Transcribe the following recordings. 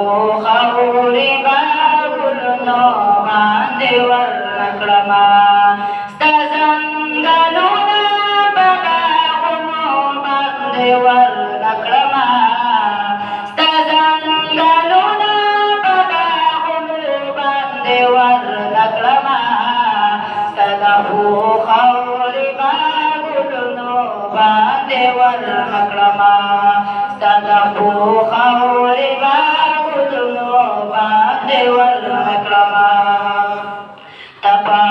خوري باغونو باندې ورکړما ستا ځنګلونه باغونو باندې ورکړما ستا ځنګلونه باغونو باندې ورکړما ستا د خوري باغونو باندې ورکړما ستا د خوري تپا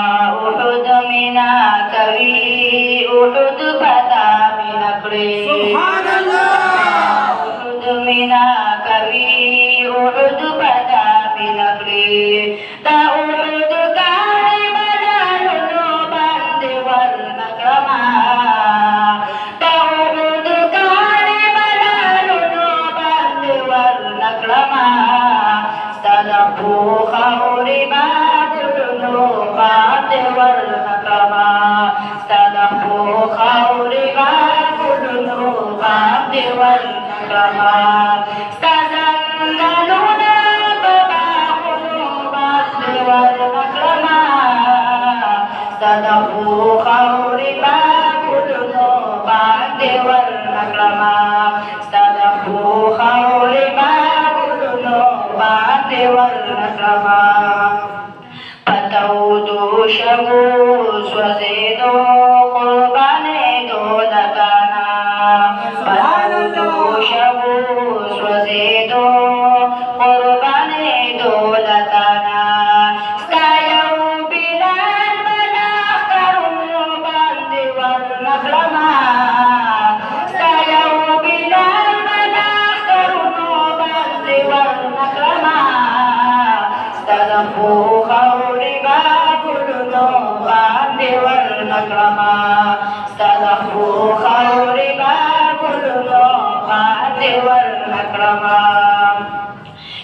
احد مینا کوي احد پتا مینا کړی سبحان الله احد مینا کوي احد پتا مینا کړی تا احد کای بدلونو باندې ورنکړما تا احد کای بدلونو باندې ورنکړما ستاسو خوري باغونو باندې ورنکړما ستاسو خوري باغونو باندې ورنکړما ستاسو ځنګلونه باغونو باندې ورنکړما ستاسو خوري باغونو باندې ورنکړما ستاسو خوري باندې ورنکړما پتاودو شګو سوځېدو قربانېدو دتانا پتاودو شګو سوځېدو قربانېدو دتانا ستا یو بلال بلاخرونو باندې ورنکړما ستا یو بلال بلاخرونو باندې ورنکړما ستاسو خوري باغونو باندې ورنکړما ستاسو خوري باغونو باندې ورنکړما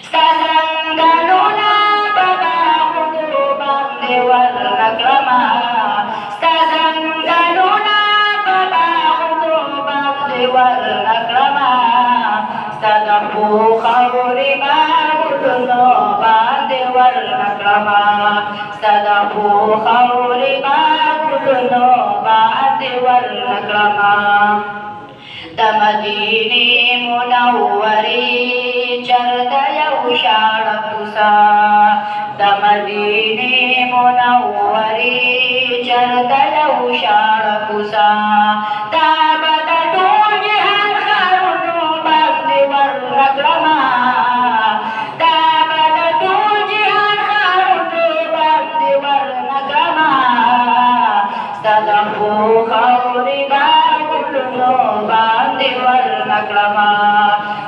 ستاسو ځنګلونه باغونو باندې ورنکړما ستاسو ځنګلونه باغونو باندې ورنکړما ستاسو خوري باغونو باندې ورنکړما ستاسو خوري باغونو باندې ورنکړما د مدینې منورې چرته یو شاړه کوڅه د مدینې منورې چرته یو شاړه کوڅه دا به د ټول جهان ښارونو باندې ورنکړما دا به د ټول جهان ښارونو باندې ورنکړما ستاسو خوري باغونو باندې ورنکړما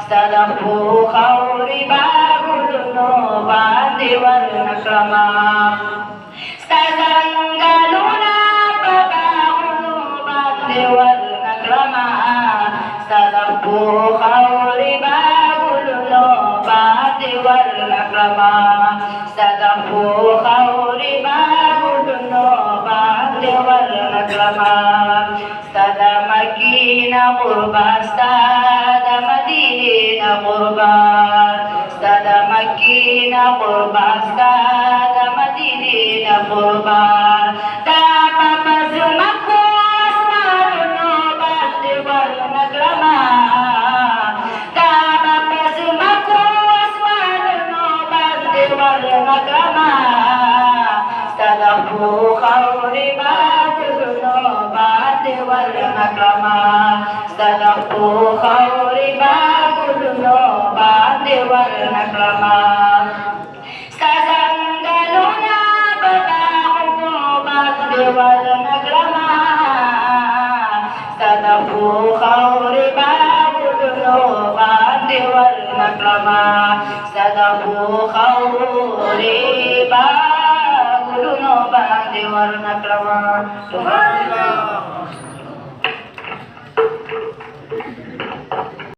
ستاسو خوري باغونو باندې ورنکړما ستا ځنګلونه باغونو باندې ورنکړما ستاسو خوري باغونو باندې ورنکړما ستاسو خوري باغونو باندې ورنکړما ستا د مکې نه قربان ستا د مدینې نه قربان ستا د مکې نه قربان ستا د مدینې نه قربان دا په ځمکو اسمانونو باندې ورنکړما دا په ځمکو اسمانونو باندې ورنکړما ستاسو خوري باغونو باندې ورنکړما ستاسو خوري باغونو باندې ورنکړما ستا ځنګلونه باغونو باندې ورنکړما ستاسو خوري باغونو باندې ورنکړما ستاسو خوري باغونو باندې ورنکړما